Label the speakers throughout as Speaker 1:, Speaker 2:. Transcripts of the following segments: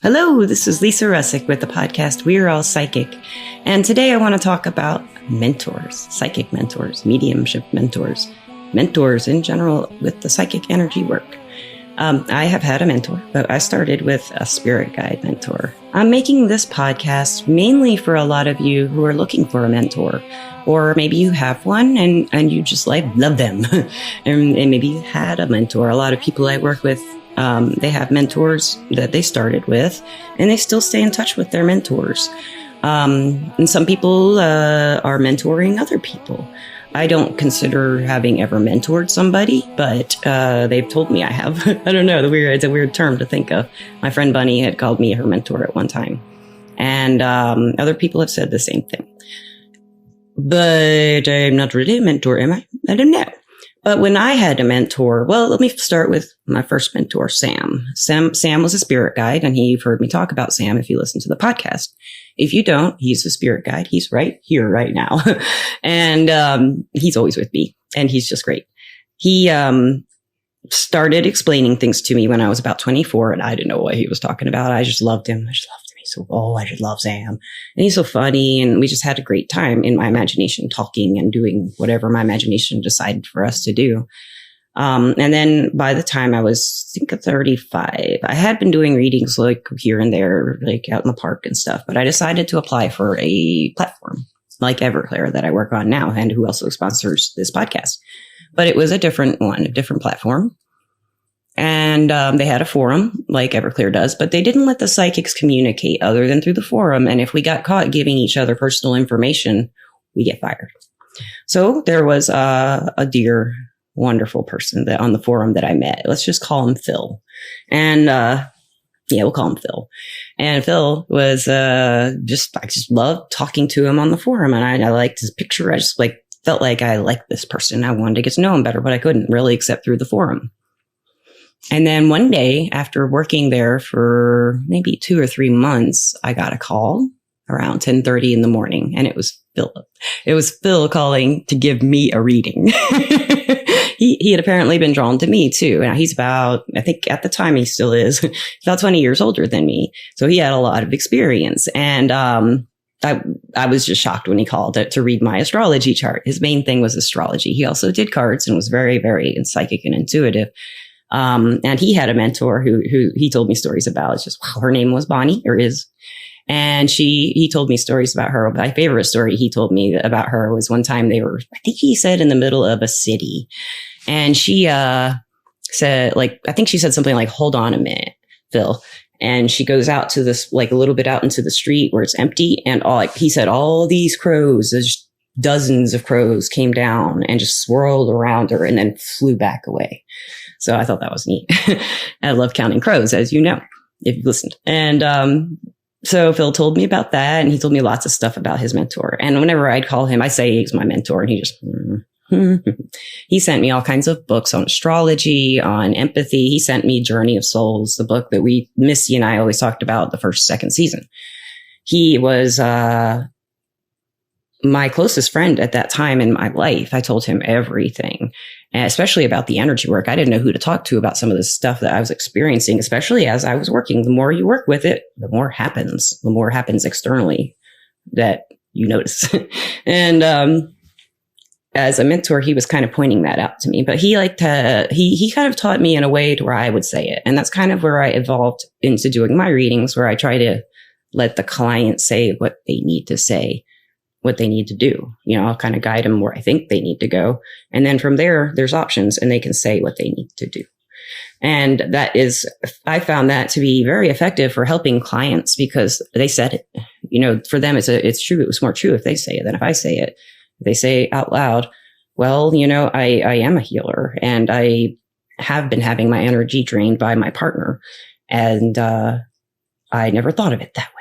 Speaker 1: Hello, this is Lisa Russick with the podcast We're All Psychic. And today I want to talk about mentors, psychic mentors, mediumship mentors, mentors in general with the psychic energy work. I have had a mentor, but I started with a spirit guide mentor. I'm making this podcast mainly for a lot of you who are looking for a mentor, or maybe you have one and you just love them. and maybe you had a mentor. A lot of people I work with, they have mentors that they started with, and they still stay in touch with their mentors. And some people are mentoring other people. I don't consider having ever mentored somebody, but they've told me I have. I don't know. It's a weird term to think of. My friend Bunny had called me her mentor at one time. And other people have said the same thing. But I'm not really a mentor, am I? I don't know. But when I had a mentor, well, let me start with my first mentor, Sam. Sam was a spirit guide, and you've heard me talk about Sam if you listen to the podcast. If you don't, he's a spirit guide. He's right here, right now. And he's always with me, and he's just great. He started explaining things to me when I was about 24, and I didn't know what he was talking about. I just loved him. I just loved him. I just love Sam. And he's so funny, and we just had a great time in my imagination, talking and doing whatever my imagination decided for us to do. And then by the time I was, I think, 35, I had been doing readings like here and there, like out in the park and stuff, but I decided to apply for a platform like Everclear that I work on now, and who also sponsors this podcast. But it was a different one, a different platform. And they had a forum like Everclear does, but they didn't let the psychics communicate other than through the forum. And if we got caught giving each other personal information, we get fired. So there was a dear, wonderful person that on the forum that I met. Let's just call him Phil. And we'll call him Phil. And Phil was I just loved talking to him on the forum, and I liked his picture. I just felt like I liked this person. I wanted to get to know him better, but I couldn't really except through the forum. And then one day, after working there for maybe 2 or 3 months, I got a call around 10:30 in the morning, and it was Phil. It was Phil calling to give me a reading. He had apparently been drawn to me too. Now he's about, I think at the time he still is, about 20 years older than me. So he had a lot of experience. And I was just shocked when he called to read my astrology chart. His main thing was astrology. He also did cards and was very, very psychic and intuitive. And he had a mentor who he told me stories about. It's just, wow, her name was Bonnie, or is. And he told me stories about her. My favorite story he told me about her was one time they were, I think he said, in the middle of a city. And she, said, I think she said something like, "Hold on a minute, Phil." And she goes out to this, a little bit out into the street where it's empty. And he said, all these crows, there's dozens of crows, came down and just swirled around her and then flew back away. So I thought that was neat. I love counting crows, as you know, if you've listened. And so Phil told me about that, and he told me lots of stuff about his mentor. And whenever I'd call him, I say he's my mentor, and he just, he sent me all kinds of books on astrology, on empathy. He sent me Journey of Souls, the book that Missy and I always talked about the first, second season. He was my closest friend at that time in my life. I told him everything, especially about the energy work. I didn't know who to talk to about some of the stuff that I was experiencing, especially as I was working. The more you work with it, the more happens externally that you notice. And as a mentor, he was kind of pointing that out to me, but he kind of taught me in a way to where I would say it. And that's kind of where I evolved into doing my readings, where I try to let the client say what they need to say, what they need to do. I'll kind of guide them where I think they need to go. And then from there, there's options, and they can say what they need to do. And I found that to be very effective for helping clients, because they said it, for them, it's true. It was more true if they say it than if I say it. If they say out loud, well, I am a healer, and I have been having my energy drained by my partner. And, I never thought of it that way.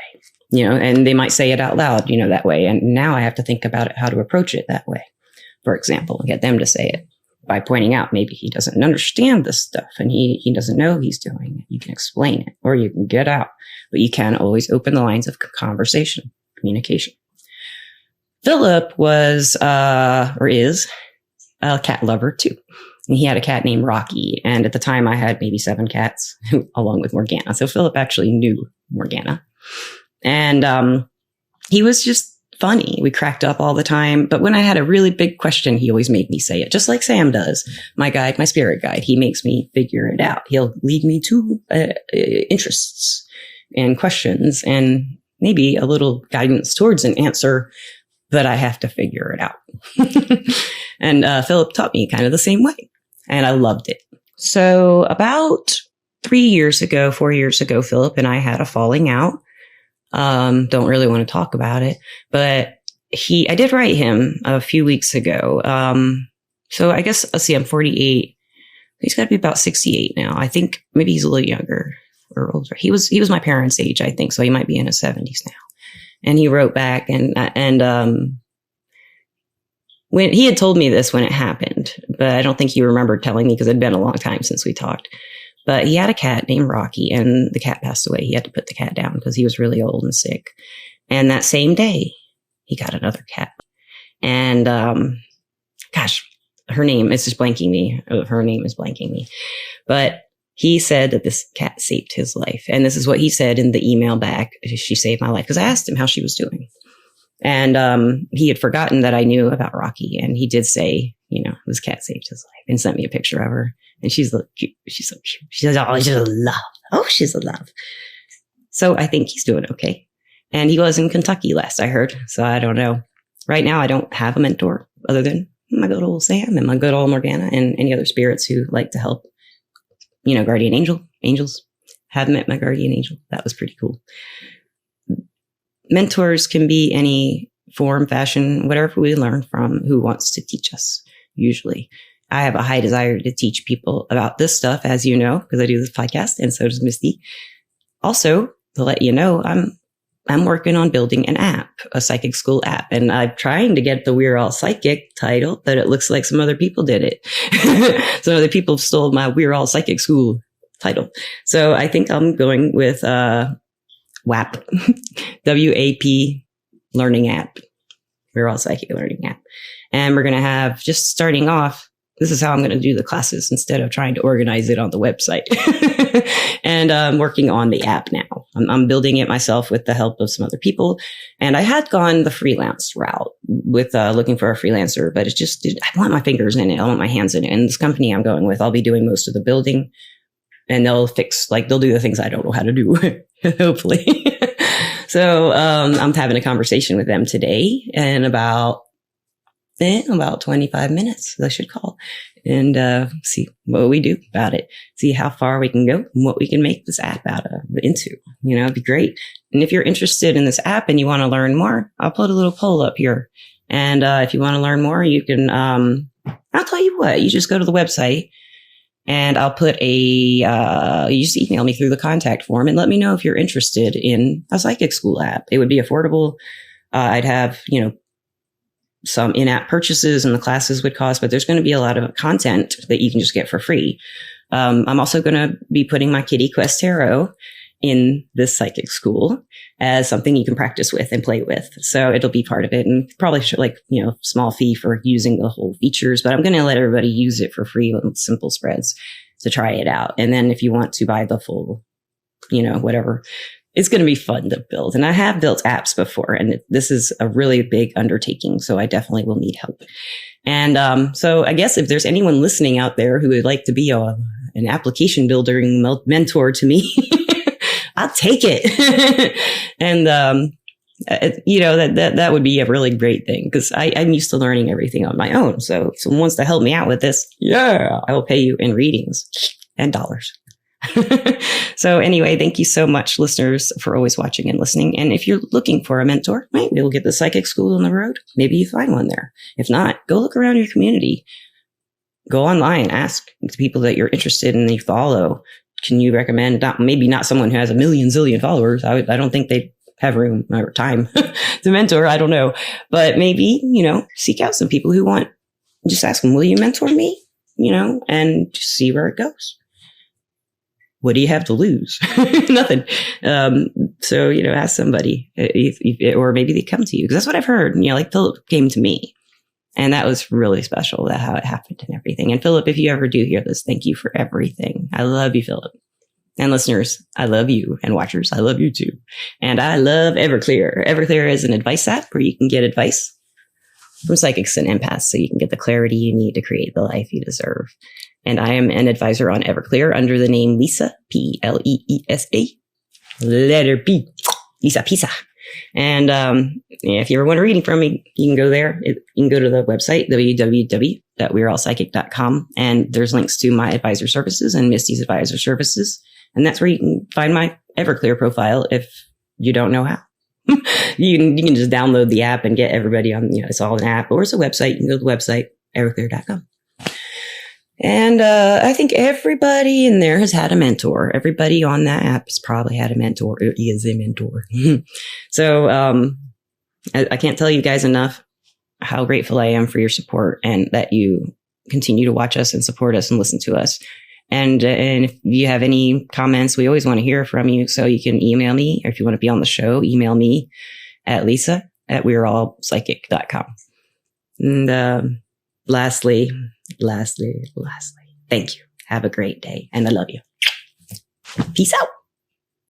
Speaker 1: And they might say it out loud, that way. And now I have to think about it, how to approach it that way, for example, and get them to say it by pointing out maybe he doesn't understand this stuff and he doesn't know he's doing it. You can explain it, or you can get out, but you can always open the lines of conversation, communication. Philip was, or is, a cat lover too. And he had a cat named Rocky. And at the time I had maybe 7 cats along with Morgana. So Philip actually knew Morgana. And he was just funny. We cracked up all the time. But when I had a really big question, he always made me say it, just like Sam does. My guide, my spirit guide, he makes me figure it out. He'll lead me to interests and questions and maybe a little guidance towards an answer, but I have to figure it out. And Philip taught me kind of the same way, and I loved it. So about 4 years ago, Philip and I had a falling out. Don't really want to talk about it, but I did write him a few weeks ago. So I guess, let's see, I'm 48. He's got to be about 68 now. I think maybe he's a little younger or older. He was my parents' age, I think. So he might be in his 70s now. And he wrote back and when he had told me this when it happened, but I don't think he remembered telling me because it'd been a long time since we talked. But he had a cat named Rocky, and the cat passed away. He had to put the cat down because he was really old and sick. And that same day, he got another cat. And gosh, her name is just blanking me. Her name is blanking me. But he said that this cat saved his life. And this is what he said in the email back. She saved my life. Because I asked him how she was doing. And he had forgotten that I knew about Rocky. And he did say, this cat saved his life, and sent me a picture of her. And she's so cute. She's so cute. She says, oh, she's a love. Oh, she's a love. So I think he's doing okay. And he was in Kentucky last I heard. So I don't know. Right now, I don't have a mentor other than my good old Sam and my good old Morgana and any other spirits who like to help, guardian angels. Have met my guardian angel. That was pretty cool. Mentors can be any form, fashion, whatever we learn from who wants to teach us, usually. I have a high desire to teach people about this stuff, as you know, because I do this podcast, and so does Misty. Also, to let you know, I'm working on building an app, a psychic school app, and I'm trying to get the We're All Psychic title, but it looks like some other people did it. Some other people stole my We're All Psychic School title. So I think I'm going with WAP, WAP Learning App. We're All Psychic Learning App. And we're going to have, just starting off, this is how I'm going to do the classes instead of trying to organize it on the website. And I'm working on the app now. I'm building it myself with the help of some other people. And I had gone the freelance route with looking for a freelancer, but it's just, I want my fingers in it. I want my hands in it. And this company I'm going with, I'll be doing most of the building, and they'll do the things I don't know how to do, hopefully. So I'm having a conversation with them today in about 25 minutes, I should call, and see what we do about it, see how far we can go and what we can make this app into. It'd be great. And if you're interested in this app and you want to learn more, I'll put a little poll up here. And if you want to learn more, you can, I'll tell you what, you just go to the website and I'll put you just email me through the contact form and let me know if you're interested in a psychic school app. It would be affordable. I'd have, some in-app purchases and the classes would cost, but there's going to be a lot of content that you can just get for free. I'm also going to be putting my Kitty Quest Tarot in this psychic school as something you can practice with and play with. So it'll be part of it, and probably should small fee for using the whole features, but I'm going to let everybody use it for free with simple spreads to try it out. And then if you want to buy the full, whatever, it's going to be fun to build. And I have built apps before, and this is a really big undertaking. So I definitely will need help. And so I guess if there's anyone listening out there who would like to be an application building mentor to me, I'll take it. And, that would be a really great thing, because I'm used to learning everything on my own. So if someone wants to help me out with this, I will pay you in readings and dollars. So anyway, thank you so much, listeners, for always watching and listening. And if you're looking for a mentor, maybe we'll get the psychic school on the road. Maybe you find one there. If not, go look around your community. Go online, ask the people that you're interested in and you follow. Can you recommend, maybe not someone who has a zillion followers. I don't think they have room or time to mentor. I don't know. But maybe, seek out some people who want, just ask them, will you mentor me? And just see where it goes. What do you have to lose? Nothing. So, ask somebody or maybe they come to you, because that's what I've heard. Like Philip came to me, and that was really special, that how it happened and everything. And Philip, if you ever do hear this, thank you for everything. I love you, Philip. And listeners, I love you. And watchers, I love you too. And I love Everclear. Everclear is an advice app where you can get advice from psychics and empaths so you can get the clarity you need to create the life you deserve. And I am an advisor on Everclear under the name Lisa, P-L-E-E-S-A, letter P, Lisa Pisa. And if you ever want a reading from me, you can go there. You can go to the website, www.weareallpsychic.com. And there's links to my advisor services and Misty's advisor services. And that's where you can find my Everclear profile if you don't know how. You can just download the app and get everybody on, it's all an app, or it's a website. You can go to the website, everclear.com. And I think everybody in there has had a mentor. Everybody on that app has probably had a mentor. It is a mentor. So I can't tell you guys enough how grateful I am for your support and that you continue to watch us and support us and listen to us. And if you have any comments, we always want to hear from you. So you can email me, or if you want to be on the show, email me at lisa@weareallpsychic.com. And lastly, thank you. Have a great day. And I love you. Peace out.